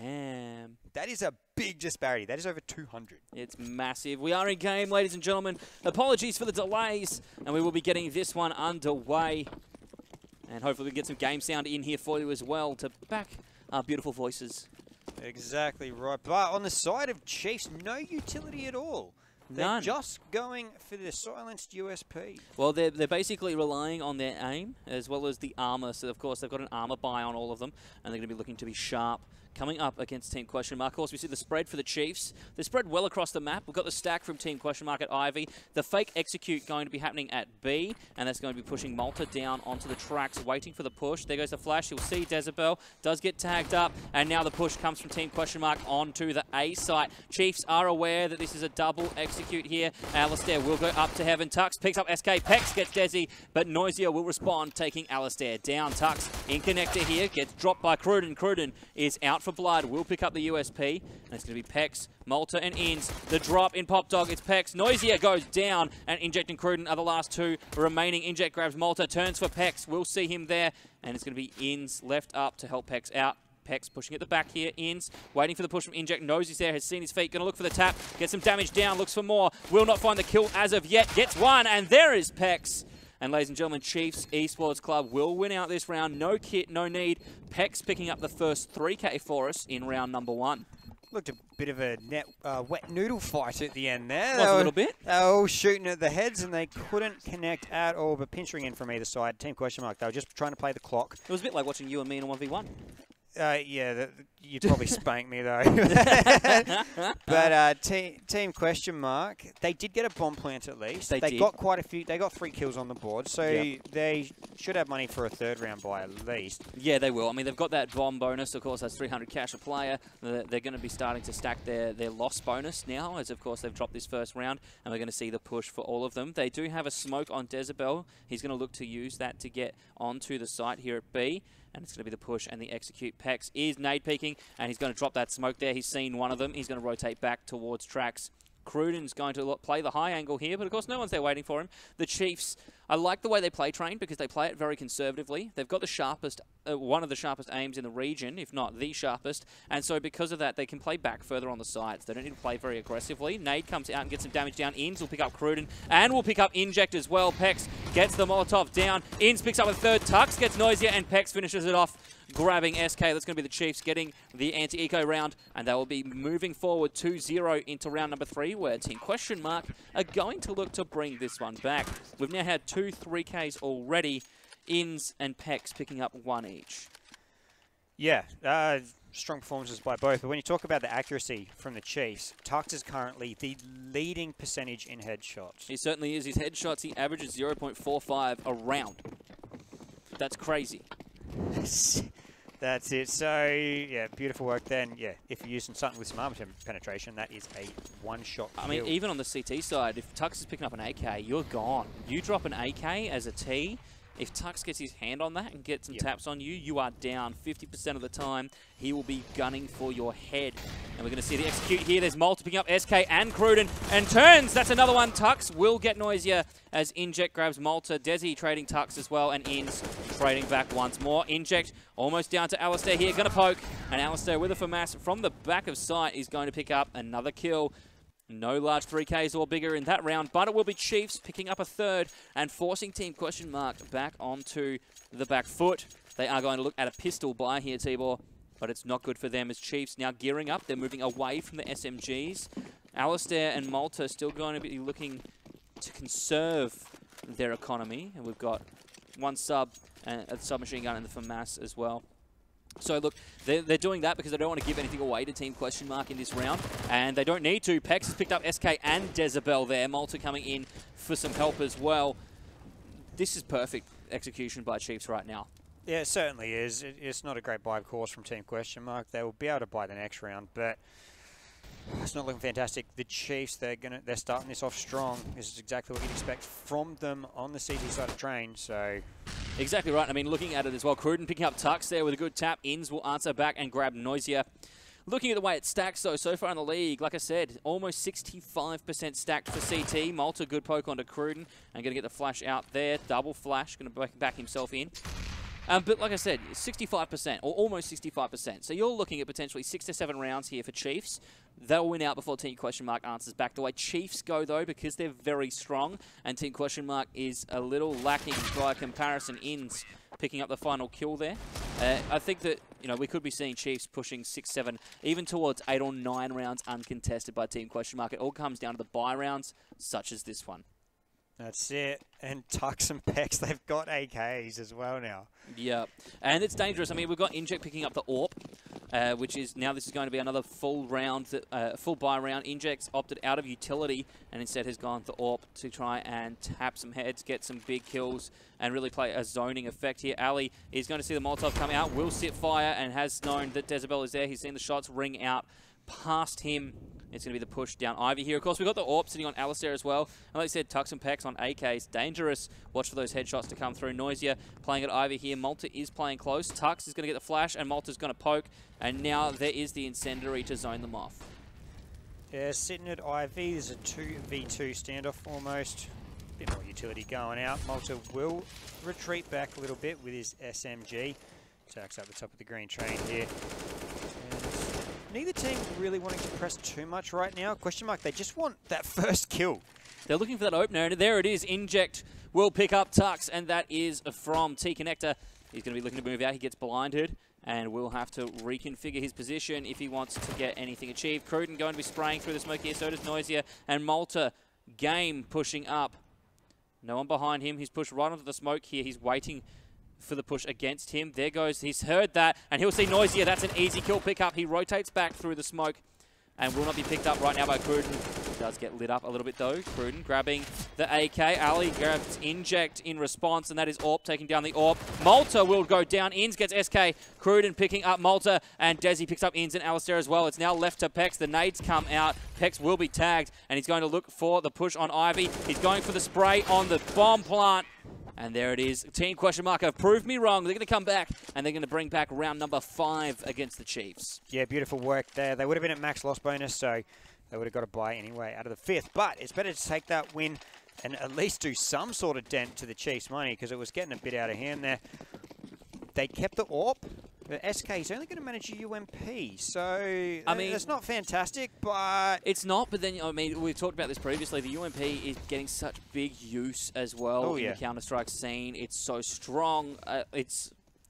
Damn. That is a big disparity. That is over 200. It's massive. We are in game, ladies and gentlemen. Apologies for the delays, and we will be getting this one underway. And hopefully we can get some game sound in here for you as well to back our beautiful voices. Exactly right. But on the side of Chiefs, no utility at all. They're None. just going for the silenced USP. Well, they're basically relying on their aim as well as the armor. So, of course, they've got an armor buy on all of them, and they're going to be looking to be sharp. Coming up against Team Question Mark. Of course, we see the spread for the Chiefs. They're spread well across the map. We've got the stack from Team Question Mark at Ivy. The fake execute going to be happening at B, and that's going to be pushing Malta down onto the tracks, waiting for the push. There goes the flash. You'll see Dezabel does get tagged up, and now the push comes from Team Question Mark onto the A site. Chiefs are aware that this is a double execute here. Alistair will go up to heaven. Tux picks up SK. Pex gets Desi, but Noisia will respond, taking Alistair down. Tux in connector here, gets dropped by Cruden. Cruden is out for blood. Will pick up the USP, and it's going to be Pex, Malta, and Inns. The drop in Pop Dog, it's Pex. Noisia goes down, and Inject and Cruden are the last two remaining. Inject grabs Malta, turns for Pex. We'll see him there, and it's going to be Inns left up to help Pex out. Pex pushing at the back here. Inns waiting for the push from Inject. Knows he's there, has seen his feet. Going to look for the tap. Gets some damage down. Looks for more. Will not find the kill as of yet. Gets one, and there is Pex. And ladies and gentlemen, Chiefs Esports Club will win out this round. No kit, no need. Pex picking up the first 3K for us in round number 1. Looked a bit of a wet noodle fight at the end there. Was a little bit. They were all shooting at the heads, and they couldn't connect at all, but pinching in from either side. Team Question Mark, they were just trying to play the clock. It was a bit like watching you and me in a 1v1. Yeah, you'd probably spank me though. But Team Question Mark, they did get a bomb plant at least. They got quite a few. They got 3 kills on the board, so they should have money for a 3rd round buy at least. Yeah, they will. I mean, they've got that bomb bonus. Of course, that's 300 cash a player. They're going to be starting to stack their loss bonus now, as of course they've dropped this first round, and we're going to see the push for all of them. They do have a smoke on Dezabel. He's going to look to use that to get onto the site here at B. And it's going to be the push and the execute. Pex is nade peeking, and he's going to drop that smoke there. He's seen one of them. He's going to rotate back towards tracks. Cruden's going to play the high angle here, but of course no one's there waiting for him. The Chiefs, I like the way they play Train because they play it very conservatively. They've got the sharpest, one of the sharpest aims in the region, if not the sharpest. And so because of that, they can play back further on the sides. They don't need to play very aggressively. Nade comes out and gets some damage down. Inns will pick up Cruden and will pick up Inject as well. Pex gets the Molotov down. Inns picks up a 3rd. Tux gets Noisia, and Pex finishes it off, grabbing SK. That's going to be the Chiefs getting the anti-eco round, and they will be moving forward 2-0 into round number 3, where Team Question Mark are going to look to bring this one back. We've now had 2 3Ks already. Inns and Pex picking up 1 each. Yeah, strong performances by both. But when you talk about the accuracy from the Chiefs, Tux is currently the leading percentage in headshots. He certainly is. His headshots, he averages 0.45 a round. That's crazy. That's it. So, yeah, beautiful work then. Yeah, if you're using something with some armor penetration, that is a one-shot kill. I mean, even on the CT side, if Tux is picking up an AK, you're gone. You drop an AK as a T, if Tux gets his hand on that and gets some taps on you, you are down 50% of the time. He will be gunning for your head. And we're going to see the execute here. There's Malta picking up SK and Cruden, and turns. That's another one. Tux will get Noisia as Inject grabs Malta. Desi trading Tux as well, and Inns trading back once more. Inject almost down to Alistair here. Going to poke, and Alistair with a FAMAS from the back of sight is going to pick up another kill. No large 3Ks or bigger in that round, but it will be Chiefs picking up a 3rd and forcing Team Question Mark back onto the back foot. They are going to look at a pistol buy here, Tibor, but it's not good for them as Chiefs now gearing up. They're moving away from the SMGs. Alistair and Malta still going to be looking to conserve their economy, and we've got 1 sub and a submachine gun and the FAMAS as well. So look, they're doing that because they don't want to give anything away to Team Question Mark in this round, and they don't need to. Pex has picked up SK and Dezabel there. Malta coming in for some help as well. This is perfect execution by Chiefs right now. Yeah, it certainly is. It's not a great buy, of course, from Team Question Mark. They will be able to buy the next round, but it's not looking fantastic. The Chiefs, they're starting this off strong. This is exactly what you'd expect from them on the CT side of Train. So exactly right. I mean, looking at it as well, Cruden picking up Tux there with a good tap. Inns will answer back and grab Noisia. Looking at the way it stacks, though, so far in the league, like I said, almost 65% stacked for CT. Malta, good poke onto Cruden, and going to get the flash out there. Double flash, going to back himself in. But like I said, 65%, or almost 65%. So you're looking at potentially 6 to 7 rounds here for Chiefs. They'll win out before Team Question Mark answers back. The way Chiefs go, though, because they're very strong, and Team Question Mark is a little lacking by comparison. Ins picking up the final kill there. I think that, you know, we could be seeing Chiefs pushing 6, 7, even towards 8 or 9 rounds uncontested by Team Question Mark. It all comes down to the buy rounds, such as this one. That's it. And Tux and Pex, they've got AKs as well now. Yeah, and it's dangerous. I mean, we've got Inject picking up the AWP, which is now this is going to be another full round, full buy round. Inject's opted out of utility and instead has gone for AWP to try and tap some heads, get some big kills, and really play a zoning effect here. Ali is going to see the Molotov come out, will sit fire, and has known that Dezebel is there. He's seen the shots ring out past him. It's going to be the push down Ivy here. Of course, we've got the AWP sitting on Alistair as well. And like I said, Tux and Pex on AKs. Dangerous. Watch for those headshots to come through. Noisia playing at Ivy here. Malta is playing close. Tux is going to get the flash, and Malta's going to poke. And now there is the incendiary to zone them off. Yeah, sitting at Ivy. There's a 2v2 standoff almost. Bit more utility going out. Malta will retreat back a little bit with his SMG. Tux up the top of the green train here. Neither team really wanting to press too much right now. Question Mark, they just want that first kill. They're looking for that opener, and there it is. Inject will pick up Tux, and that is from T-Connector. He's going to be looking to move out. He gets blinded, and will have to reconfigure his position if he wants to get anything achieved. Cruden going to be spraying through the smoke here, so does Noisia, and Malta, Game pushing up. No one behind him. He's pushed right onto the smoke here. He's waiting for the push against him. There goes, he's heard that, and he'll see Noisia. That's an easy kill pickup. He rotates back through the smoke and will not be picked up right now by Cruden. Does get lit up a little bit though. Cruden grabbing the AK. Ali grabs Inject in response, and that is AWP taking down the AWP. Malta will go down. Ins gets SK. Cruden picking up Malta, and Desi picks up Ins and Alistair as well. It's now left to Pex. The nades come out. Pex will be tagged, and he's going to look for the push on Ivy. He's going for the spray on the bomb plant. And there it is. Team Question Mark have proved me wrong. They're going to come back, and they're going to bring back round number 5 against the Chiefs. Yeah, beautiful work there. They would have been at max loss bonus, so they would have got a bye anyway out of the 5th. But it's better to take that win and at least do some sort of dent to the Chiefs' money, because it was getting a bit out of hand there. They kept the AWP. The SK is only going to manage a UMP, so I mean, it's not fantastic, but... It's not, but then, I mean, we've talked about this previously. The UMP is getting such big use as well in the Counter-Strike scene. It's so strong.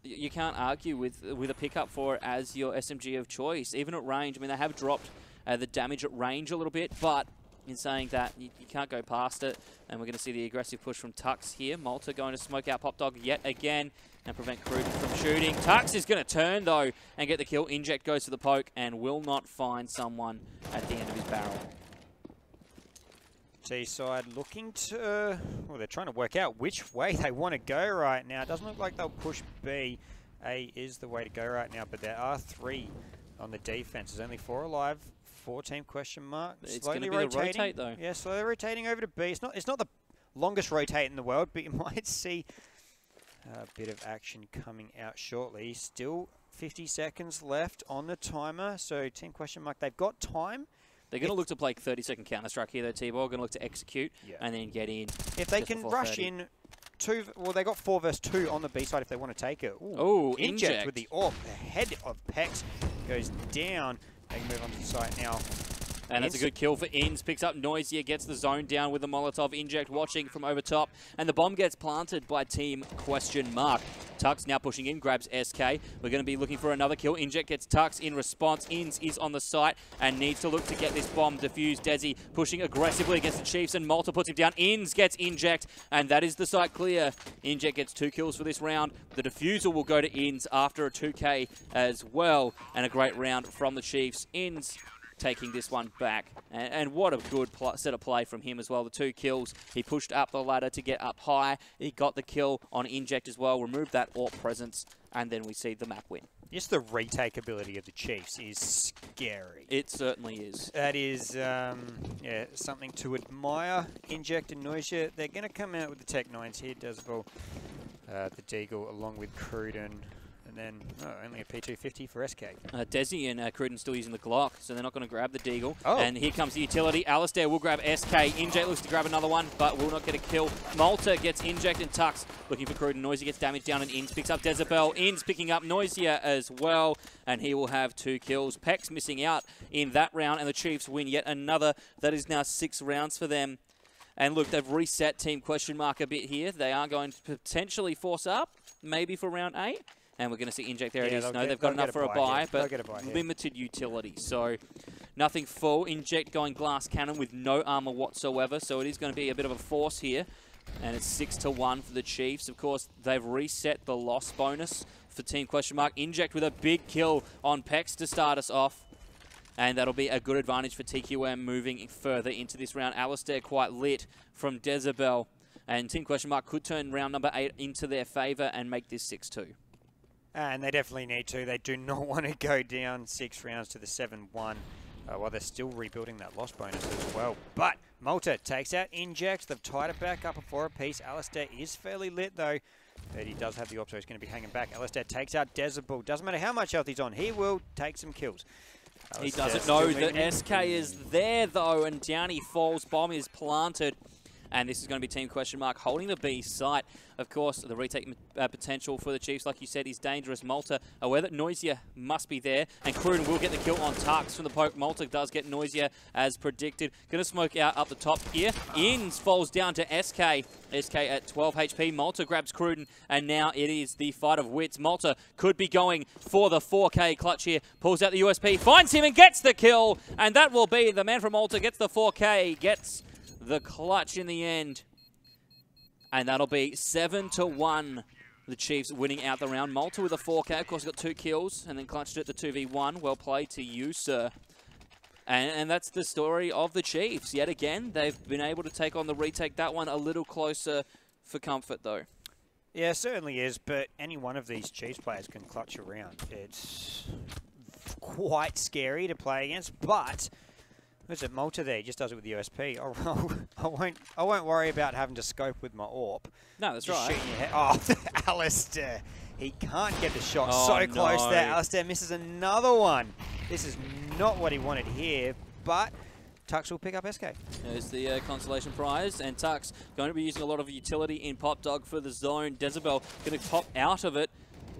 You can't argue with a pickup for it as your SMG of choice, even at range. I mean, they have dropped the damage at range a little bit, but in saying that, you can't go past it. And we're going to see the aggressive push from Tux here. Malta going to smoke out Pop Dog yet again and prevent Cruden from shooting. Tux is going to turn, though, and get the kill. Inject goes for the poke and will not find someone at the end of his barrel. T-side looking to... Well, they're trying to work out which way they want to go right now. It doesn't look like they'll push B. A is the way to go right now, but there are 3 on the defense. There's only 4 alive. 4 Team Question Mark. It's going to be the rotate, though. Yeah, slowly rotating over to B. It's not the longest rotate in the world, but you might see a bit of action coming out shortly. Still 50 seconds left on the timer, so Team Question Mark, they've got time. They're going to look to play 30-second Counter-Strike here, though, T-Ball. Going to look to execute and then get in. If they can rush in 2... Well, they got 4 versus 2 on the B side if they want to take it. Ooh, Inject with the AWP. The head of Pex goes down. They can move on to the site now. And that's a good kill for Ins. Picks up Noisia, gets the zone down with the Molotov. Inject watching from over top. And the bomb gets planted by Team Question Mark. Tux now pushing in, grabs SK. We're going to be looking for another kill. Inject gets Tux in response. Ins is on the site and needs to look to get this bomb defused. Desi pushing aggressively against the Chiefs, and Malta puts him down. Ins gets Inject, and that is the site clear. Inject gets 2 kills for this round. The defusal will go to Ins after a 2K as well. And a great round from the Chiefs. Ins taking this one back. And what a good set of play from him as well. The 2 kills. He pushed up the ladder to get up high. He got the kill on Inject as well. Removed that AWP presence. And then we see the map win. Just the retake ability of the Chiefs is scary. It certainly is. That is yeah, something to admire. Inject and Noisia, they're going to come out with the Tech 9s here. Dezebel, the Deagle along with Cruden. And then only a P250 for SK. Desi and Cruden still using the Glock, so they're not going to grab the Deagle. Oh. And here comes the utility. Alistair will grab SK. Inject looks to grab another one, but will not get a kill. Malta gets Inject and Tux looking for Cruden. Noisia gets damage down and Inns picks up Dezabel. Inns picking up Noisia as well, and he will have 2 kills. Peck's missing out in that round, and the Chiefs win yet another. That is now 6 rounds for them. And look, they've reset Team Question Mark a bit here. They are going to potentially force up, maybe for round 8. And we're going to see Inject. There it is. No, they've got enough for a buy, but limited utility. So nothing full. Inject going glass cannon with no armor whatsoever. So it is going to be a bit of a force here. And it's 6-1 for the Chiefs. Of course, they've reset the loss bonus for Team Question Mark. Inject with a big kill on Pex to start us off. And that'll be a good advantage for TQM moving further into this round. Alistair quite lit from Dezabel. And Team Question Mark could turn round number 8 into their favor and make this 6-2. And they definitely need to. They do not want to go down 6 rounds to the 7-1 while they're still rebuilding that loss bonus as well. But Malta takes out Inject. They've tied it back up a 4 apiece. Alistair is fairly lit though. But he does have the op, so he's going to be hanging back. Alistair takes out Dezabel. Doesn't matter how much health he's on. He will take some kills. He doesn't know that SK is there though, and down he falls. Bomb is planted. And this is going to be Team Question Mark holding the B site. Of course, the retake potential for the Chiefs, like you said, is dangerous. Malta aware that Noisia must be there. And Cruden will get the kill on Tux from the poke. Malta does get Noisia as predicted. Going to smoke out up the top here. Inns falls down to SK. SK at 12 HP. Malta grabs Cruden. And now it is the fight of wits. Malta could be going for the 4K clutch here. Pulls out the USP. Finds him and gets the kill. And that will be the man from Malta gets the 4K. Gets the clutch in the end. And that'll be 7-1. The Chiefs winning out the round. Malta with a 4K. Of course, got 2 kills and then clutched it the 2v1. Well played to you, sir. And that's the story of the Chiefs. Yet again, they've been able to take on the retake. That one a little closer for comfort, though. Yeah, it certainly is. But any one of these Chiefs players can clutch a round. It's quite scary to play against, but who's it? Malta there, he just does it with the USP. I won't worry about having to scope with my AWP. No, that's just right. Shooting your head. Oh, Alistair. He can't get the shot. Oh, so close no. there. Alistair misses another one. This is not what he wanted here, but Tux will pick up SK. There's the consolation prize, and Tux going to be using a lot of utility in Pop Dog for the zone. Dezabel going to pop out of it.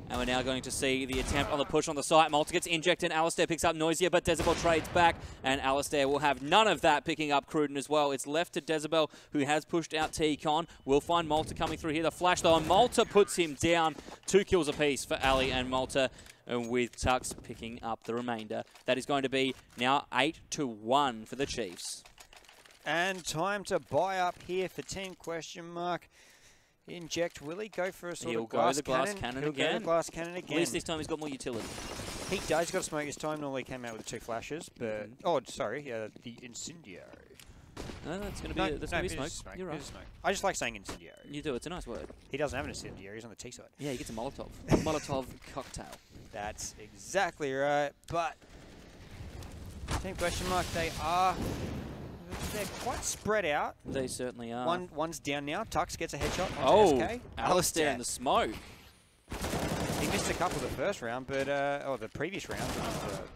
And we're now going to see the attempt on the push on the site. Malta gets injected. Alistair picks up Noisia, but Dezabel trades back. And Alistair will have none of that, picking up Cruden as well. It's left to Dezabel, who has pushed out T-Con. We'll find Malta coming through here. The flash, though, and Malta puts him down. 2 kills apiece for Ali and Malta, and with Tux picking up the remainder. That is going to be now 8-1 for the Chiefs. And time to buy up here for Team Question Mark. Inject, will he go for a sort of glass cannon? He'll go the glass cannon again. At least this time he's got more utility. He does got to smoke his time. Normally came out with the 2 flashes, but oh, sorry, the incendiary. No, that's going to be smoke. You're right. I just like saying incendiary. You do. It's a nice word. He doesn't have an incendiary. He's on the T side. Yeah, he gets a Molotov. Molotov cocktail. That's exactly right. But Team Question Mark, they're quite spread out. They certainly are. One's down now. Tux gets a headshot onto SK. Alistair in the smoke. He missed a couple the first round, but the previous round,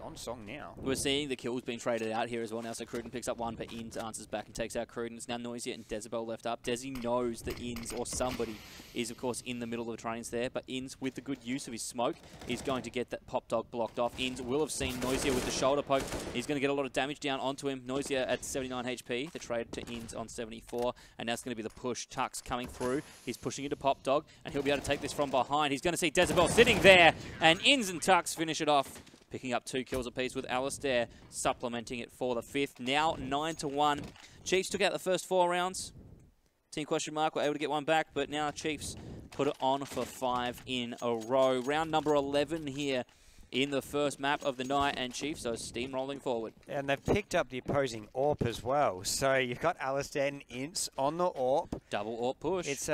on song now. We're seeing the kills being traded out here as well now. So Cruden picks up one, but Inns answers back and takes out Cruden. It's now Noisia and Dezabel left up. Desi knows that Inns or somebody is, of course, in the middle of the trains there. But Inns, with the good use of his smoke, is going to get that Pop Dog blocked off. Inns will have seen Noisia with the shoulder poke. He's going to get a lot of damage down onto him. Noisia at 79 HP. The trade to Inns on 74. And that's going to be the push. Tux coming through. He's pushing into Pop Dog, and he'll be able to take this from behind. He's going to see Dezabel sitting there, and Inns and Tux finish it off, picking up 2 kills apiece with Alistair supplementing it for the 5th. Now 9-1. Chiefs took out the first 4 rounds. Team Question Mark were able to get one back, but now Chiefs put it on for 5 in a row. Round number 11 here in the first map of the night, and Chiefs are steamrolling forward. And they've picked up the opposing AWP as well. So you've got Alistair and Inns on the AWP. Double AWP push. It's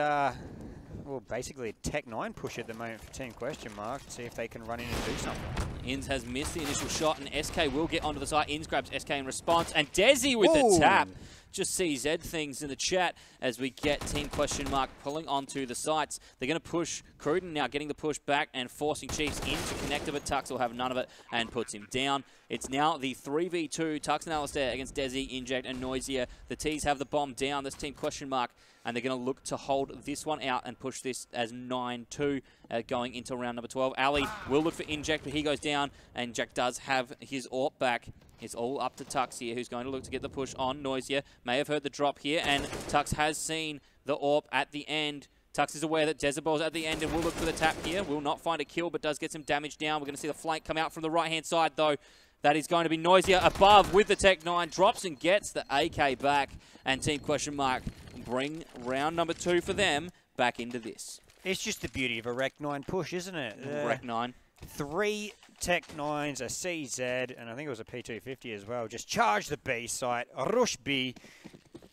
well, basically a Tech 9 push at the moment for Team Question Mark to see if they can run in and do something. Inns has missed the initial shot, and SK will get onto the site. Inns grabs SK in response, and Desi with the tap just CZ things in the chat as we get Team Question Mark pulling onto the sites. They're going to push Cruden now, getting the push back and forcing Chiefs into connector, but Tux will have none of it and puts him down. It's now the 3v2, Tux and Alistair against Desi, Inject, and Noisia. The T's have the bomb down. This Team Question Mark, and they're going to look to hold this one out and push this as 9-2 going into round number 12. Ali will look for Inject, but he goes down, and Inject does have his AWP back. It's all up to Tux here, who's going to look to get the push on Noisia. May have heard the drop here, and Tux has seen the AWP at the end. Tux is aware that Jezebel's at the end and will look for the tap here. Will not find a kill, but does get some damage down. We're going to see the flank come out from the right-hand side, though. That is going to be Noisia above with the Tech 9. Drops and gets the AK back. And Team Question Mark bring round number 2 for them back into this. It's just the beauty of a Rec 9 push, isn't it? Rec 9. 3 Tech 9s, a CZ, and I think it was a P250 as well. Just charge the B site, rush B,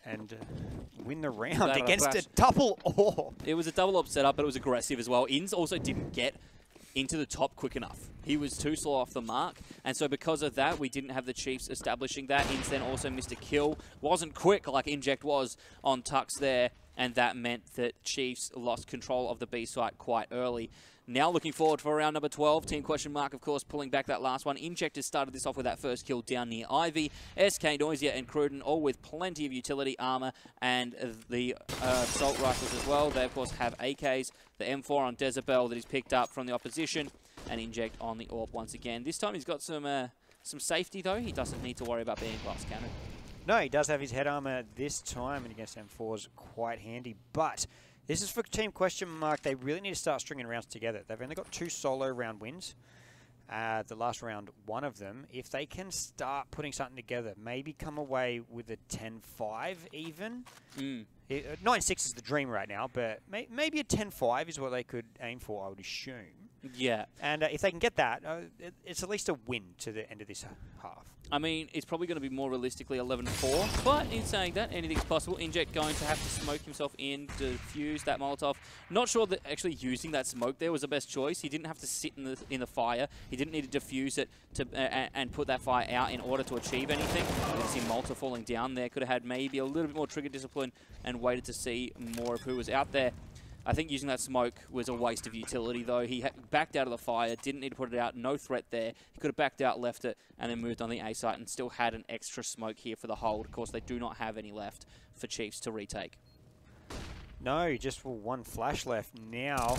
and win the round against a double AWP. It was a double AWP setup, but it was aggressive as well. Inns also didn't get into the top quick enough. He was too slow off the mark, and so because of that, we didn't have the Chiefs establishing that. Inns then also missed a kill. Wasn't quick like Inject was on Tux there, and that meant that Chiefs lost control of the B site quite early. Now looking forward for round number 12. Team Question Mark, of course, pulling back that last one. Inject has started this off with that first kill down near Ivy. SK, Noisia, and Cruden, all with plenty of utility armor and the assault rifles as well. They, of course, have AKs. The M4 on Jezebel that he's picked up from the opposition. And Inject on the AWP once again. This time he's got some safety, though. He doesn't need to worry about being glass cannon. No, he does have his head armor this time, and against M4 is quite handy. But this is for Team Question Mark. They really need to start stringing rounds together. They've only got 2 solo round wins. The last round, one of them. If they can start putting something together, maybe come away with a 10-5 even. 9-6 is the dream right now, but maybe a 10-5 is what they could aim for, I would assume. Yeah. And if they can get that, it's at least a win to the end of this half. I mean, it's probably going to be more realistically 11-4, but in saying that, anything's possible. Inject going to have to smoke himself in to defuse that Molotov. Not sure that actually using that smoke there was the best choice. He didn't have to sit in the fire. He didn't need to defuse it and put that fire out in order to achieve anything. You can see Malta falling down there. Could have had maybe a little bit more trigger discipline and waited to see more of who was out there. I think using that smoke was a waste of utility, though. He backed out of the fire, didn't need to put it out, no threat there. He could have backed out, left it, and then moved on the A site and still had an extra smoke here for the hold. Of course, they do not have any left for Chiefs to retake. No, just for 1 flash left. Now,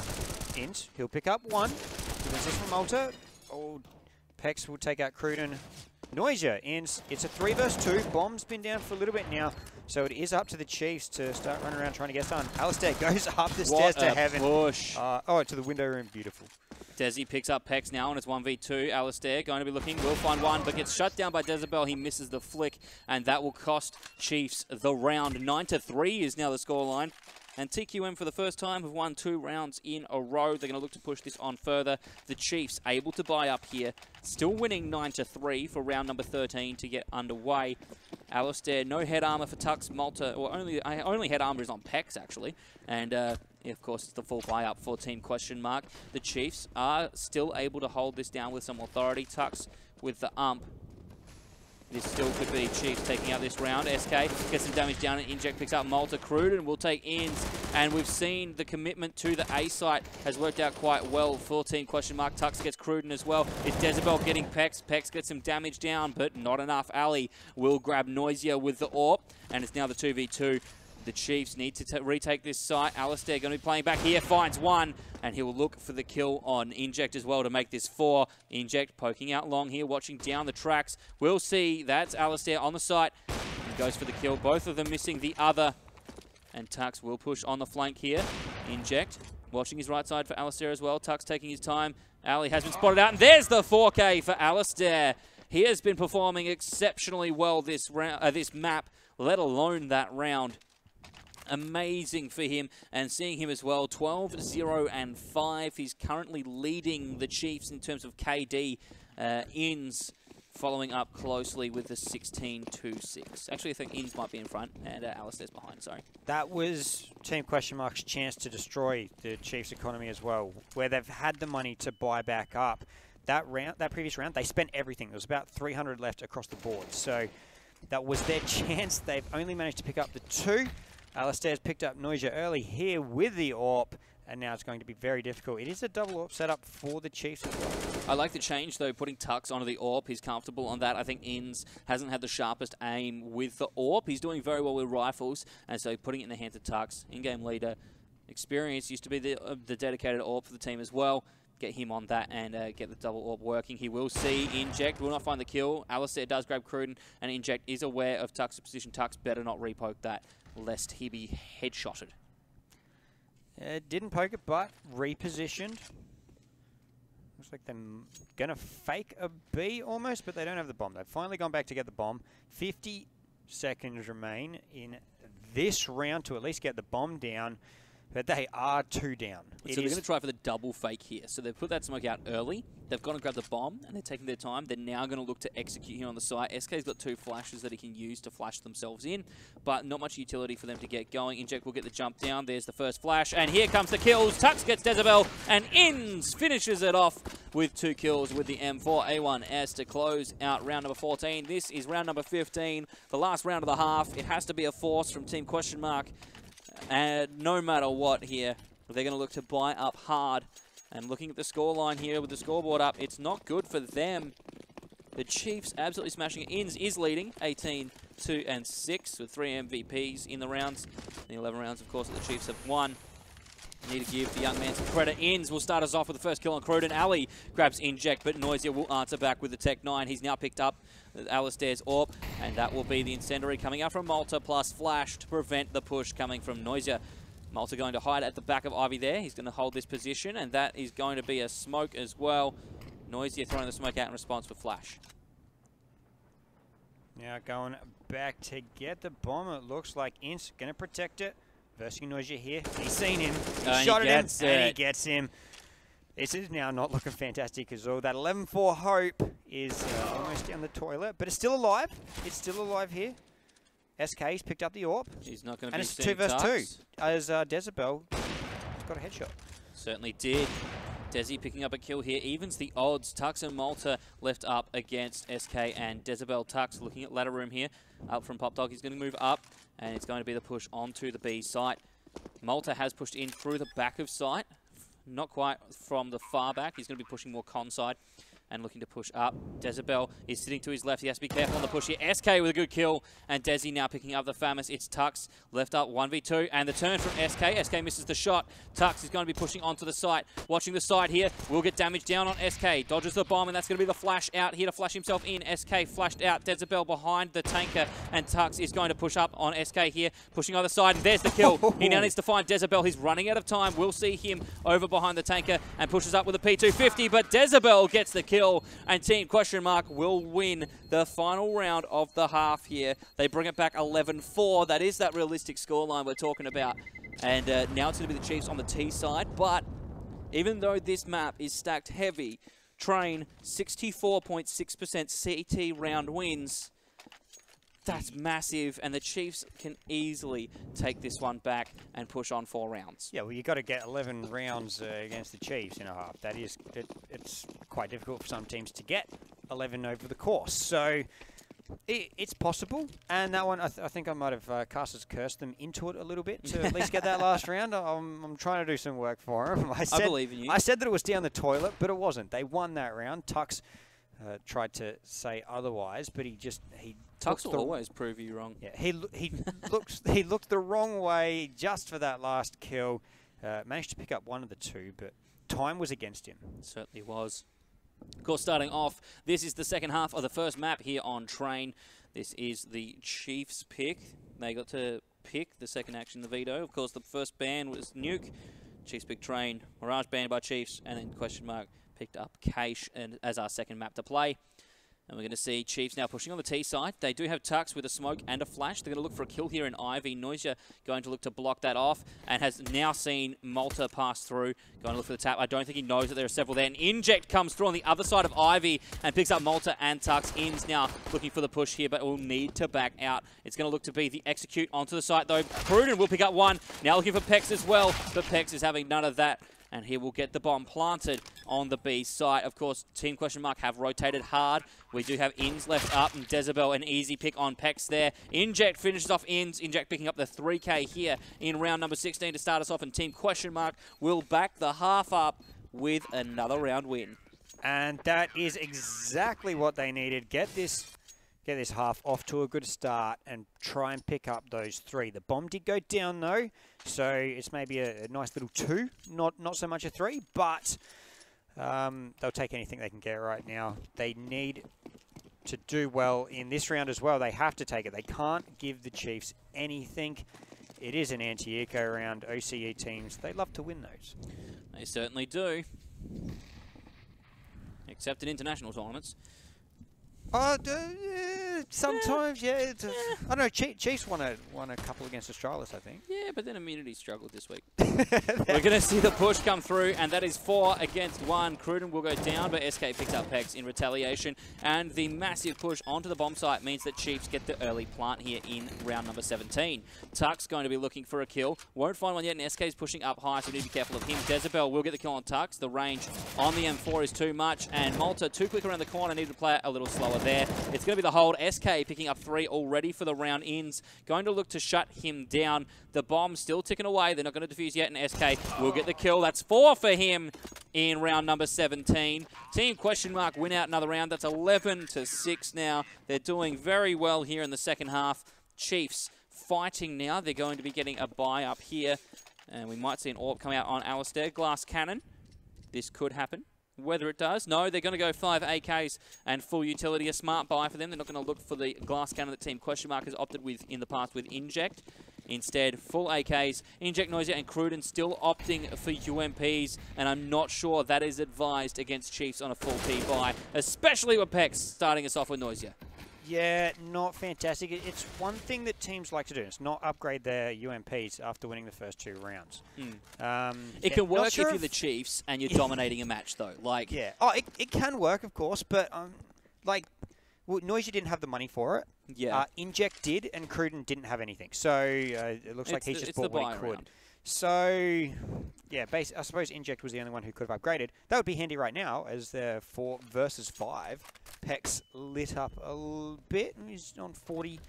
Int, he'll pick up 1. This is from Malta. Oh, Pex will take out Cruden. Noisia, and it's a 3 versus 2. Bomb's been down for a little bit now, so it is up to the Chiefs to start running around trying to get done. Alistair goes up the stairs to heaven. Push. Oh, to the window room. Beautiful. Desi picks up Pex now, and it's 1v2. Alistair going to be looking, will find one, but gets shut down by Jezebel. He misses the flick, and that will cost Chiefs the round. 9-3 is now the scoreline. And TQM, for the first time, have won 2 rounds in a row. They're going to look to push this on further. The Chiefs able to buy up here. Still winning 9-3 for round number 13 to get underway. Alistair, no head armor for Tux. Malta, or only head armor is on Pex, actually. And, of course, it's the full buy up for Team Question Mark. The Chiefs are still able to hold this down with some authority. Tux with the ump. This still could be Chiefs taking out this round. SK gets some damage down and Inject picks up Malta. Cruden will take ins, and we've seen the commitment to the A site has worked out quite well for Team Question Mark. Tux gets Cruden as well. It's Jezebel getting Pex. Pex gets some damage down, but not enough. Ali will grab Noisia with the AWP, and it's now the 2v2. The Chiefs need to retake this site. Alistair going to be playing back here, finds one, and he will look for the kill on Inject as well to make this 4. Inject poking out long here, watching down the tracks. We'll see. That's Alistair on the site. He goes for the kill. Both of them missing the other. And Tux will push on the flank here. Inject watching his right side for Alistair as well. Tux taking his time. Ali has been spotted out, and there's the 4K for Alistair. He has been performing exceptionally well this map, let alone that round. Amazing for him, and seeing him as well, 12-0-5. He's currently leading the Chiefs in terms of KD ins, following up closely with the 16-2-6. Actually, I think ins might be in front, and Alistair's behind, sorry. That was Team Question Mark's chance to destroy the Chiefs' economy as well, where they've had the money to buy back up. That previous round, they spent everything. There was about 300 left across the board, so That was their chance. They've only managed to pick up the 2. Alistair's picked up Noisia early here with the AWP, and now it's going to be very difficult. It is a double AWP setup for the Chiefs as well. I like the change, though, putting Tux onto the AWP. He's comfortable on that. I think Inns hasn't had the sharpest aim with the AWP. He's doing very well with rifles, and so putting it in the hands of Tux, in-game leader, experience, used to be the dedicated AWP for the team as well. Get him on that and get the double AWP working. He will see Inject, will not find the kill. Alistair does grab Cruden, and Inject is aware of Tux's position. Tux better not repoke that, lest he be headshotted. Didn't poke it, but repositioned. Looks like they're going to fake a B almost, but they don't have the bomb. They've finally gone back to get the bomb. 50 seconds remain in this round to at least get the bomb down, but they are 2 down. So they're going to try for the double fake here. So they've put that smoke out early. They've gone and grabbed the bomb, and they're taking their time. They're now going to look to execute here on the site. SK's got 2 flashes that he can use to flash themselves in, but not much utility for them to get going. Inject will get the jump down. There's the first flash, and here comes the kills. Tux gets Dezabel, and Inns finishes it off with 2 kills with the M4 A1S to close out round number 14. This is round number 15, the last round of the half. It has to be a force from Team Question Mark. And no matter what here, they're going to look to buy up hard. And looking at the scoreline here with the scoreboard up, it's not good for them. The Chiefs absolutely smashing it. Inns is leading 18-2-6 with 3 MVPs in the rounds. The 11 rounds, of course, that the Chiefs have won. Need to give the young man some credit. Inns will start us off with the first kill on Cruden. Ali grabs Inject, but Noisia will answer back with the Tech 9. He's now picked up Alistair's AWP, and that will be the incendiary coming out from Malta plus Flash to prevent the push coming from Noisia. Malta going to hide at the back of Ivy there. He's going to hold this position, and that is going to be a smoke as well. Noisia throwing the smoke out in response for Flash. Now going back to get the bomb. It looks like Inns going to protect it. Versing Noisia here. He's seen him. He shot at him, and he gets him. This is now not looking fantastic as well. That 11-4 hope is almost down the toilet, but it's still alive. It's still alive here. SK's picked up the AWP. He's not going to be and it's 2 versus 2 as Dezabel got a headshot. Certainly did. Desi picking up a kill here, evens the odds. Tux and Malta left up against SK and Dezabel. Tux looking at ladder room here, up from Pop Dog. He's going to move up, and it's going to be the push onto the B site. Malta has pushed in through the back of site, not quite from the far back. He's going to be pushing more con side and looking to push up. Dezabel is sitting to his left. He has to be careful on the push here. SK with a good kill, and Desi now picking up the Famous. It's Tux left up 1v2, and the turn from SK. SK misses the shot. Tux is going to be pushing onto the site. Watching the side here. Will get damage down on SK. Dodges the bomb, and that's going to be the flash out here to flash himself in. SK flashed out. Dezabel behind the tanker, and Tux is going to push up on SK here. Pushing either side, and there's the kill. He now needs to find Dezabel. He's running out of time. We'll see him over behind the tanker and pushes up with a P250, but Dezabel gets the kill. And Team Question Mark will win the final round of the half here. They bring it back 11-4. That is that realistic scoreline we're talking about. And now it's going to be the Chiefs on the T side. But even though this map is stacked heavy, Train 64.6% CT round wins. That's massive, and the Chiefs can easily take this one back and push on 4 rounds. Yeah, well, you've got to get 11 rounds against the Chiefs in a half. That is, it's quite difficult for some teams to get 11 over the course. So it's possible, and that one, I think I might have casters cursed them into it a little bit to at least get that last round. I'm trying to do some work for them. I believe in you. I said that it was down the toilet, but it wasn't. They won that round. Tux tried to say otherwise, but he Tux will always prove you wrong. Yeah, he looked the wrong way just for that last kill. Managed to pick up 1 of the 2, but time was against him. It certainly was. Of course, starting off, this is the second half of the first map here on Train. This is the Chiefs pick. They got to pick the second action, the veto. Of course, the first ban was Nuke. Chiefs picked Train. Mirage banned by Chiefs, and then Question Mark picked up Cache as our second map to play. And we're going to see Chiefs now pushing on the T side. They do have Tux with a smoke and a flash. They're going to look for a kill here in Ivy. Noisia going to look to block that off and has now seen Malta pass through. Going to look for the tap. I don't think he knows that there are several there. An Inject comes through on the other side of Ivy and picks up Malta and Tux. Inns now looking for the push here, but will need to back out. It's going to look to be the execute onto the site, though. Cruden will pick up 1. Now looking for Pex as well, but Pex is having none of that. and he will get the bomb planted on the B site. Of course, Team Question Mark have rotated hard. We do have Ins left up, and Dezebel an easy pick on Pex there. Inject finishes off Ins. Inject picking up the 3K here in round number 16 to start us off, and Team Question Mark will back the half up with another round win. And that is exactly what they needed. Get this half off to a good start and try and pick up those 3. The bomb did go down though, so it's maybe a nice little 2, not so much a 3, but they'll take anything they can get right now. They need to do well in this round as well. They have to take it. They can't give the Chiefs anything. It is an anti-eco round. OCE teams, they love to win those. They certainly do. Except in international tournaments. Sometimes, yeah. I don't know. Chiefs won a couple against Australis, I think. Yeah, but then Immunity struggled this week. We're going to see the push come through, and that is 4 against 1. Cruden will go down, but SK picks up Pex in retaliation. And the massive push onto the bomb site means that Chiefs get the early plant here in round number 17. Tuck's going to be looking for a kill. Won't find one yet, and SK's pushing up high, so we need to be careful of him. Dezebel will get the kill on Tux. The range on the M4 is too much, and Malta too quick around the corner. Need to play it a little slower there. It's going to be the hold. SK picking up 3 already for the round ins. Going to look to shut him down. The bomb still ticking away. They're not going to defuse yet, and SK will get the kill. That's 4 for him in round number 17. Team Question Mark win out another round. That's 11-6 now. They're doing very well here in the second half. Chiefs fighting now. They're going to be getting a buy up here, and we might see an AWP come out on Alistair. Glass cannon. This could happen. Whether it does, no, they're going to go 5 AKs and full utility, a smart buy for them. They're not going to look for the glass cannon that Team Question Mark has opted with in the past with Inject. Instead, full AKs, Inject, Noisia, and Cruden still opting for UMPs, and I'm not sure that is advised against Chiefs on a full P buy, especially with Pex starting us off with Noisia. Yeah, not fantastic. It's one thing that teams like to do. It's not upgrade their UMPs after winning the first 2 rounds. It can work if you're the Chiefs and you're dominating a match, though. Like, yeah. Oh, it can work, of course, but like, well, Noisia didn't have the money for it. Yeah. Inject did, and Cruden didn't have anything. So it looks like he's just bought what he could. Round. So, yeah, I suppose Inject was the only one who could have upgraded. That would be handy right now, as they're 4 versus 5. Pex lit up a little bit, and he's on 40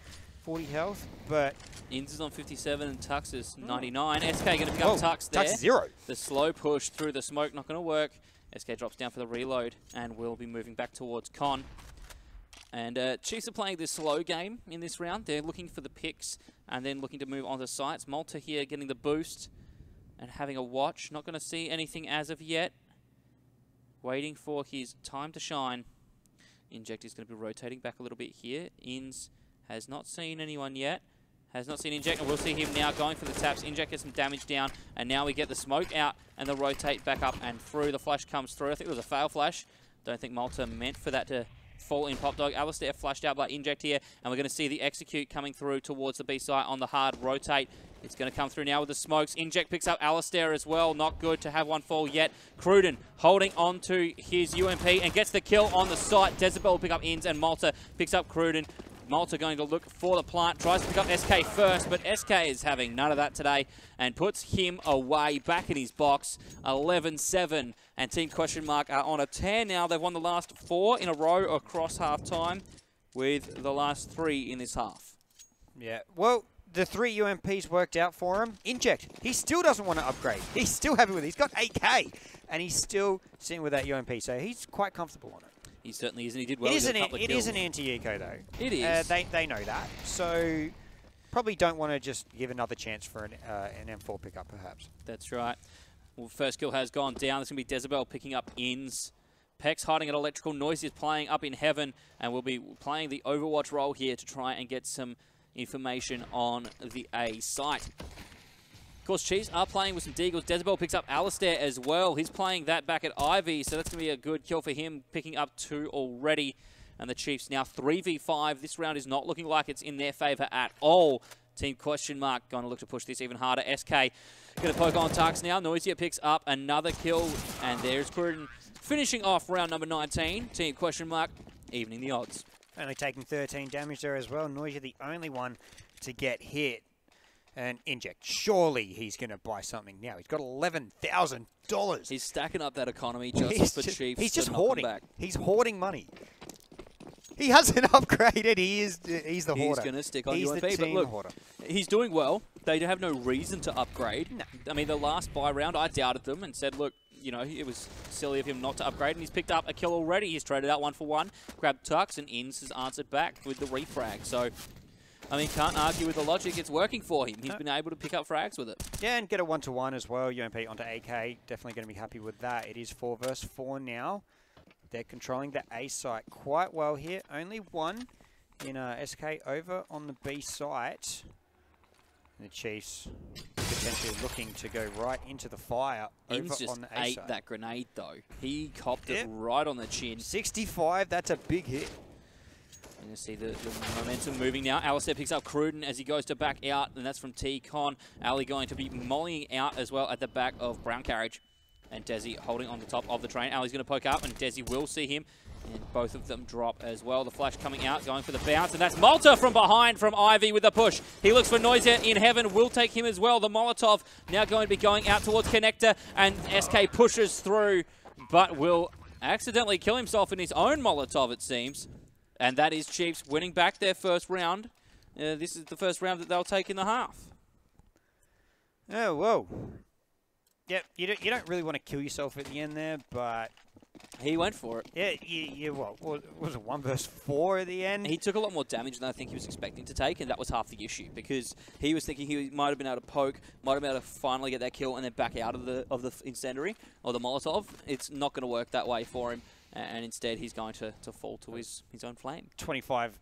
health, but... Ins is on 57, and Tux is 99. SK going to pick up Tux there. Tux 0. The slow push through the smoke, not going to work. SK drops down for the reload, and will be moving back towards Con. And Chiefs are playing this slow game in this round. They're looking for the picks and then looking to move on to sites. Malta here getting the boost and having a watch. Not going to see anything as of yet. Waiting for his time to shine. Inject is going to be rotating back a little bit here. Ins has not seen anyone yet. Has not seen Inject, and we'll see him now going for the taps. Inject gets some damage down, and now we get the smoke out and the rotate back up and through. The flash comes through. I think it was a fail flash. Don't think Malta meant for that to fall in Pop Dog. Alistair flashed out by Inject here, and we're going to see the execute coming through towards the B site on the hard rotate. It's going to come through now with the smokes. Inject picks up Alistair as well. Not good to have one fall yet. Cruden holding on to his UMP and gets the kill on the site. Dezebel will pick up Ins, and Malta picks up Cruden. Malta going to look for the plant, tries to pick up SK first, but SK is having none of that today and puts him away back in his box. 11-7, and Team Question Mark are on a tear now. They've won the last 4 in a row across half-time, with the last 3 in this half. Yeah, well, the 3 UMPs worked out for him. Inject, he still doesn't want to upgrade. He's still happy with it. He's got 8K, and he's still sitting with that UMP, so he's quite comfortable on it. He certainly is, and he did well. It is an anti-eco, though. It is. They know that, so probably don't want to just give another chance for an M4 pickup, perhaps. That's right. Well, first kill has gone down. There's going to be Dezebel picking up Ins. Pex hiding at Electrical. Noise is playing up in heaven, and we'll be playing the Overwatch role here to try and get some information on the A site. Of course, Chiefs are playing with some Deagles. Dezebel picks up Alistair as well. He's playing that back at Ivy, so that's going to be a good kill for him, picking up 2 already. And the Chiefs now 3v5. This round is not looking like it's in their favour at all. Team Question Mark going to look to push this even harder. SK going to poke on Tux now. Noisia picks up another kill, and there's Cruden finishing off round number 19. Team Question Mark evening the odds. Only taking 13 damage there as well. Noisia the only one to get hit. And Inject, surely he's going to buy something now. He's got $11,000. He's stacking up that economy just for Chiefs. He's just to hoarding. Back. He's hoarding money. He hasn't upgraded. He's the hoarder. He's going to stick on he's UMP. The but look, hoarder. He's doing well. They have no reason to upgrade. No. I mean, the last buy round, I doubted them and said, look, you know, it was silly of him not to upgrade, and he's picked up a kill already. He's traded out 1 for 1, grabbed Tux, and Inns has answered back with the refrag. So, I mean, can't argue with the logic. It's working for him. He's been able to pick up frags with it. Yeah, and get a 1-to-1 as well. UMP onto AK. Definitely going to be happy with that. It is 4 versus 4 now. They're controlling the A site quite well here. Only one in SK over on the B site. And the Chiefs potentially looking to go right into the fire over Inns just on the A ate site. that grenade, though. He copped it right on the chin. 65, that's a big hit. And you see the momentum moving now. Alistair picks up Cruden as he goes to back out, and that's from T-Con. Ali going to be mollying out as well at the back of Brown Carriage. And Desi holding on the top of the train. Ali's going to poke up, and Desi will see him. And both of them drop as well. The flash coming out, going for the bounce, and that's Malta from behind from Ivy with the push. He looks for Noisia in heaven, will take him as well. The Molotov now going to be going out towards Connector, and SK pushes through, but will accidentally kill himself in his own Molotov, it seems. And that is Chiefs winning back their first round. This is the first round that they'll take in the half. Oh, whoa. Yep, you don't really want to kill yourself at the end there, but he went for it. Yeah. What was it, 1 versus 4 at the end? He took a lot more damage than I think he was expecting to take, and that was half the issue because he was thinking he might have been able to poke, might have been able to finally get that kill, and then back out of the incendiary or the Molotov. It's not going to work that way for him, and instead he's going to fall to his own flame. 25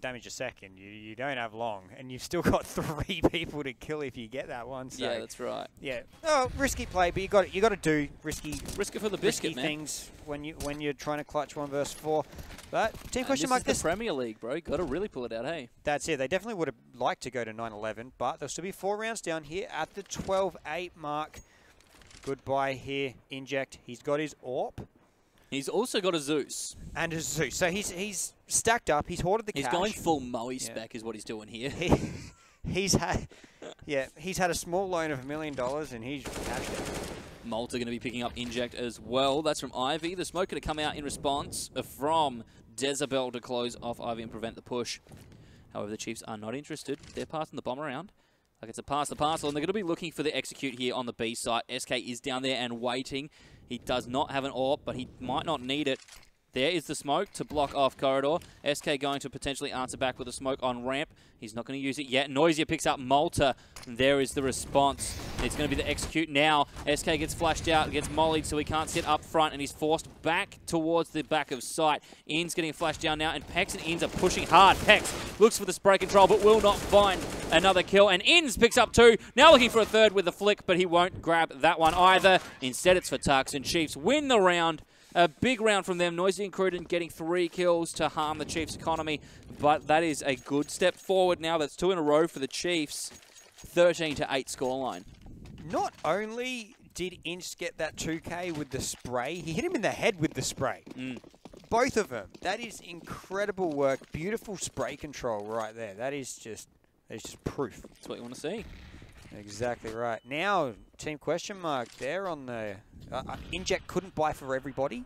damage a second. You don't have long, and you've still got 3 people to kill if you get that one. So yeah, that's right. Yeah. Oh, risky play, but you got to do risk it for the biscuit, man. Things when you're trying to clutch 1 versus 4. But Team Question Mark, this is the Premier League, bro. Got to really pull it out, hey. That's it. They definitely would have liked to go to 9-11, but there'll still be 4 rounds down here at the 12-8 mark. Goodbye here, Inject. He's got his AWP. He's also got a Zeus. And a Zeus. So he's stacked up. He's hoarded the cash. He's going full Moe spec is what he's doing here. He's had a small loan of $1 million and he's cashed it. Malta going to be picking up Inject as well. That's from Ivy. The smoke going to come out in response from Dezabel to close off Ivy and prevent the push. However, the Chiefs are not interested. They're passing the bomb around. Like it's a pass the parcel, and they're going to be looking for the execute here on the B site. SK is down there and waiting. He does not have an AWP, but he might not need it. There is the smoke to block off corridor. SK going to potentially answer back with a smoke on ramp. He's not going to use it yet. Noisia picks up Malta. And there is the response. It's going to be the execute now. SK gets flashed out, gets mollied, so he can't sit up front, and he's forced back towards the back of sight. Inns getting flashed down now, and Pex and Inns are pushing hard. Pex looks for the spray control, but will not find another kill. And Inns picks up 2. Now looking for a 3rd with the flick, but he won't grab that one either. Instead, it's for Tux, and Chiefs win the round. A big round from them. Noisy and Cruden getting 3 kills to harm the Chiefs' economy. But that is a good step forward now. That's 2 in a row for the Chiefs. 13-8 scoreline. Not only did Inch get that 2K with the spray, he hit him in the head with the spray. Both of them. That is incredible work. Beautiful spray control right there. That is just proof. That's what you want to see. Exactly right. Now, Team Question Mark, they're on the... Inject couldn't buy for everybody.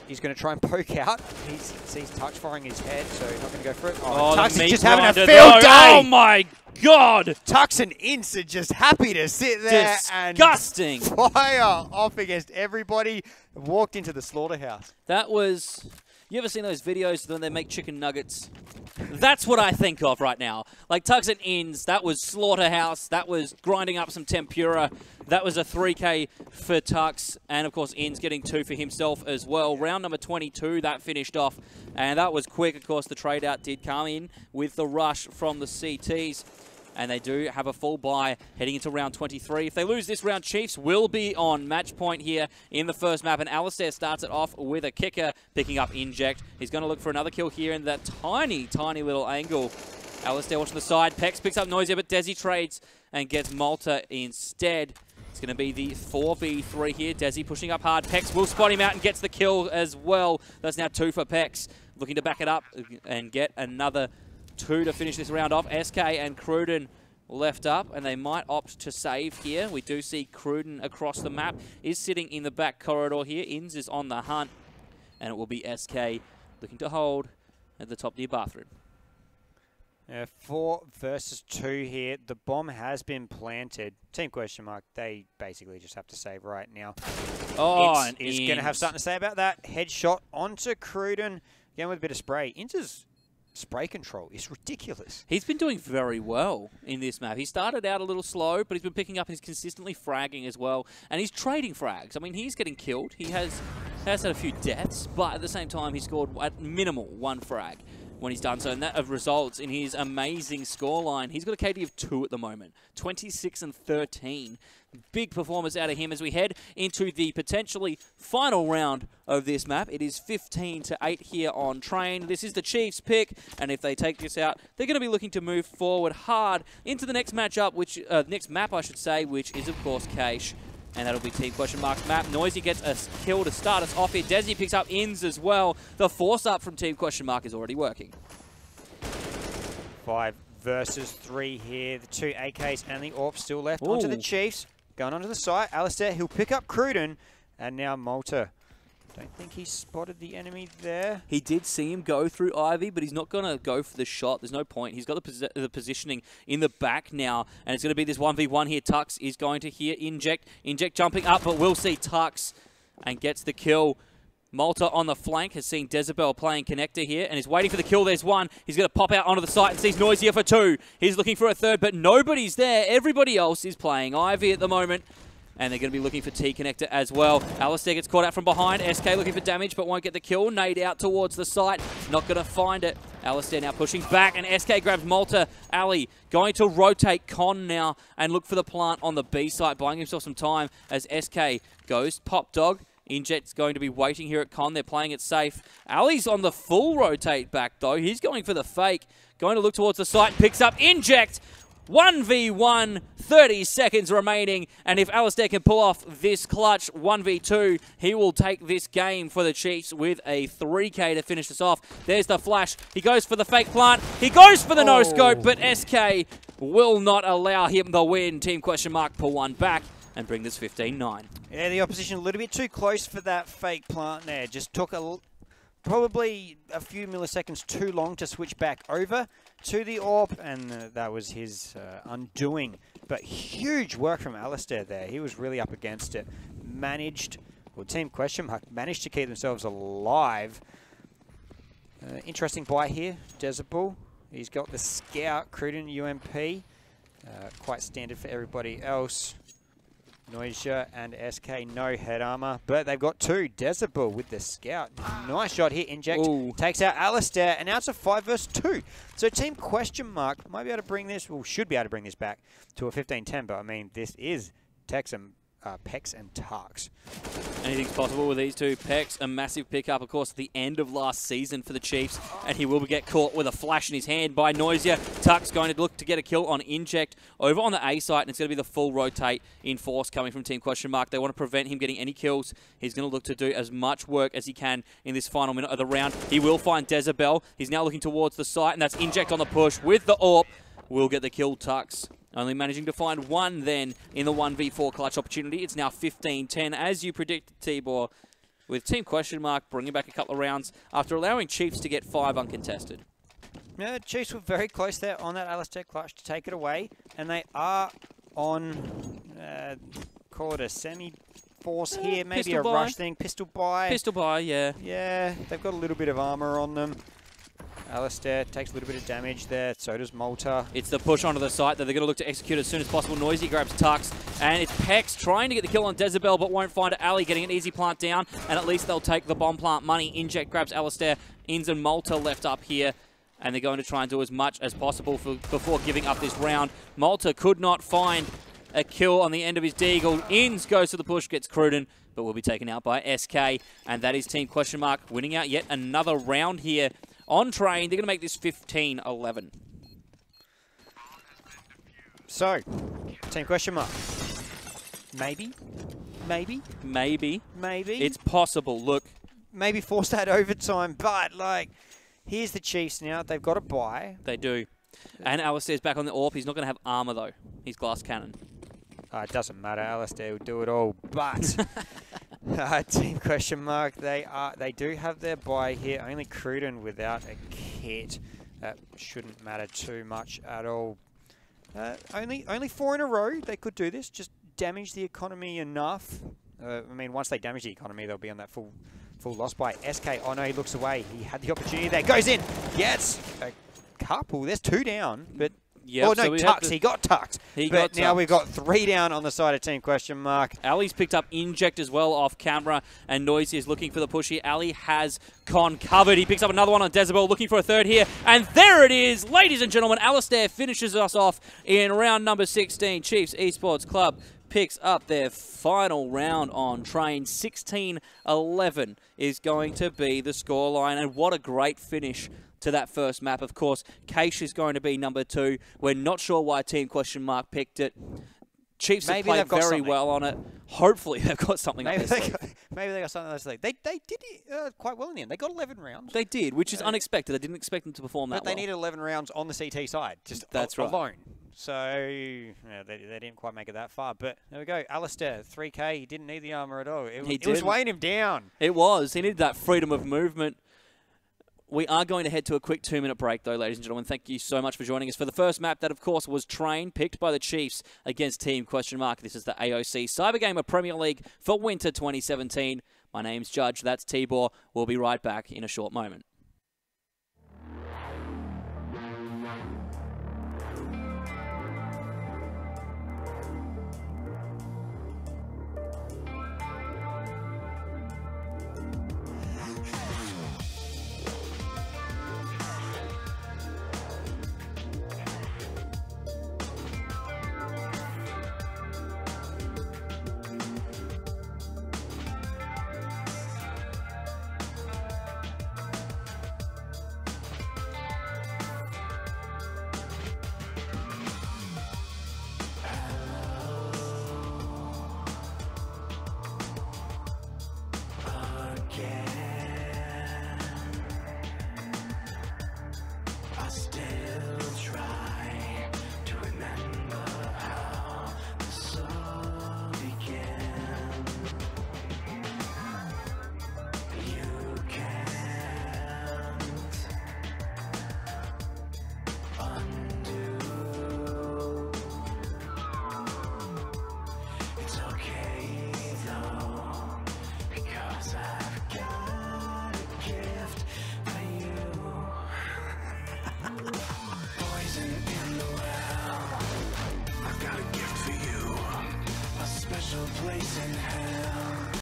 He's going to try and poke out. He sees Touch firing his head, so he's not going to go for it. Oh, Tux is just having a field day! Oh my god! Tux and Ince are just happy to sit there Disgusting. And fire off against everybody. Walked into the slaughterhouse. That was... You ever seen those videos when they make chicken nuggets? That's what I think of right now. Like Tugs and Inns, that was slaughterhouse. That was grinding up some tempura. That was a 3K for Tux. And, of course, Inns getting 2 for himself as well. Round number 22, that finished off. And that was quick. Of course, the trade-out did come in with the rush from the CTs. And they do have a full buy heading into round 23. If they lose this round, Chiefs will be on match point here in the first map. And Alistair starts it off with a kicker, picking up Inject. He's going to look for another kill here in that tiny, tiny little angle. Alistair watching the side. Pex picks up Noisia, but Desi trades and gets Malta instead. It's going to be the 4v3 here. Desi pushing up hard. Pex will spot him out and gets the kill as well. That's now 2 for Pex. Looking to back it up and get another 2 to finish this round off. SK and Cruden left up, and they might opt to save here. We do see Cruden across the map is sitting in the back corridor here. Inns is on the hunt, and it will be SK looking to hold at the top near bathroom. 4 versus 2 here. The bomb has been planted. Team question mark. They basically just have to save right now. Oh, and Inns is going to have something to say about that. Headshot onto Cruden. Again with a bit of spray. Inns' spray control is ridiculous. He's been doing very well in this map. He started out a little slow, but he's been picking up and he's consistently fragging as well. And he's trading frags. I mean, he's getting killed. He has had a few deaths, but at the same time, he scored at minimal 1 frag when he's done so, and that results in his amazing scoreline. He's got a KD of 2 at the moment, 26 and 13. Big performance out of him as we head into the potentially final round of this map. It is 15-8 here on Train. This is the Chiefs' pick, and if they take this out, they're going to be looking to move forward hard into the next matchup, next map, I should say, which is of course Cache. And that'll be Team question mark map. Noisy gets a kill to start us off here. Desi picks up Inns as well. The force up from Team question mark is already working. 5 versus 3 here. The 2 AKs and the AWP still left. Onto the Chiefs. Going onto the site. Alistair, he'll pick up Cruden. And now Malta. Don't think he spotted the enemy there. He did see him go through Ivy, but he's not going to go for the shot. There's no point. He's got the positioning in the back now, and it's going to be this 1v1 here. Tux is going to here Inject. Inject jumping up, but we'll see Tux and gets the kill. Malta on the flank has seen Dezabel playing connector here, and he's waiting for the kill. There's one. He's going to pop out onto the site and sees Noisier for 2. He's looking for a third, but nobody's there. Everybody else is playing Ivy at the moment. And they're going to be looking for T-Connector as well. Alistair gets caught out from behind. SK looking for damage, but won't get the kill. Nade out towards the site. Not going to find it. Alistair now pushing back, and SK grabs Malta. Ali going to rotate Con now and look for the plant on the B site, buying himself some time as SK goes pop dog. Injet's going to be waiting here at Con. They're playing it safe. Ali's on the full rotate back, though. He's going for the fake. Going to look towards the site. Picks up Inject. 1v1, 30 seconds remaining, and if Alistair can pull off this clutch 1v2, he will take this game for the Chiefs with a 3K to finish this off. There's the flash. He goes for the fake plant. He goes for the no-scope, but SK will not allow him the win. Team question mark pull one back and bring this 15-9. Yeah, the opposition a little bit too close for that fake plant there. Just took probably a few milliseconds too long to switch back over to the AWP, and that was his undoing. But huge work from Alistair there. He was really up against it. Team question mark managed to keep themselves alive. Interesting buy here, Dezabel. He's got the Scout, Cruden UMP. Quite standard for everybody else. Noisia and SK, no head armor, but they've got 2. Dezabel with the Scout. Nice shot here. Inject takes out Alistair, and now it's a 5 versus 2. So Team question mark might be able to bring this, well, should be able to bring this back to a 15-10, but I mean, this is Texan. Pex and Tarks. Anything's possible with these two. Pex, a massive pickup, of course, at the end of last season for the Chiefs, and he will get caught with a flash in his hand by Noisia. Tarks going to look to get a kill on Inject over on the A site, and it's going to be the full rotate in force coming from Team question mark. They want to prevent him getting any kills. He's going to look to do as much work as he can in this final minute of the round. He will find Dezabel. He's now looking towards the site, and that's Inject on the push with the AWP. Will get the kill, Tux. Only managing to find one then in the 1v4 clutch opportunity. It's now 15-10, as you predicted, Tibor, with Team question mark bringing back a couple of rounds after allowing Chiefs to get 5 uncontested. Yeah, the Chiefs were very close there on that Alistair clutch to take it away, and they are on, call it a semi-force here, maybe a rush thing, pistol buy. Pistol buy, yeah. Yeah, they've got a little bit of armor on them. Alistair takes a little bit of damage there, so does Malta. It's the push onto the site that they're going to look to execute as soon as possible. Noisy grabs Tux, and it's Pex trying to get the kill on Dezabel, but won't find it. Ali getting an easy plant down, and at least they'll take the bomb plant money. Inject grabs Alistair. Inns and Malta left up here, and they're going to try and do as much as possible before giving up this round. Malta could not find a kill on the end of his deagle. Inns goes to the push, gets Cruden, but will be taken out by SK, and that is Team question mark winning out yet another round here. On Train, they're going to make this 15-11. So, Team question mark. Maybe. It's possible. Look. Maybe force that overtime, but, like, here's the Chiefs now. They've got a bye. They do. And Alistair's back on the AWP. He's not going to have armor, though. He's glass cannon. It doesn't matter. Alistair will do it all. But Team Question Mark, they do have their buy here. Only Cruden without a kit. That shouldn't matter too much at all. Only 4 in a row. They could do this. Just damage the economy enough. I mean, once they damage the economy, they'll be on that full loss by SK. Oh no, he looks away. He had the opportunity there. Goes in. Gets a couple. There's 2 down, but oh no, tucks. He got tucked. But now we've got 3 down on the side of Team Question Mark. Ali's picked up Inject as well off camera, and Noisy is looking for the push here. Ali has Con covered. He picks up another one on Decibel, looking for a third here. And there it is, ladies and gentlemen. Alistair finishes us off in round number 16. Chiefs Esports Club picks up their final round on Train. 16-11 is going to be the scoreline, and what a great finish to that first map. Of course, Keish is going to be number 2. We're not sure why Team Question Mark picked it. Chiefs have played very well on it. Hopefully they've got something up their sleeve. Maybe they got something up their sleeve. They did quite well in the end. They got 11 rounds. They did, which is unexpected. I didn't expect them to perform that well. But they needed 11 rounds on the CT side, just alone. So yeah, they didn't quite make it that far. But there we go. Alistair, 3K. He didn't need the armor at all. It was weighing him down. It was. He needed that freedom of movement. We are going to head to a quick 2-minute break, though, ladies and gentlemen. Thank you so much for joining us for the first map. That, of course, was Train, picked by the Chiefs against Team Question Mark. This is the AOC CyberGamer Premier League for Winter 2017. My name's Judge. That's Tibor. We'll be right back in a short moment. Place in hell.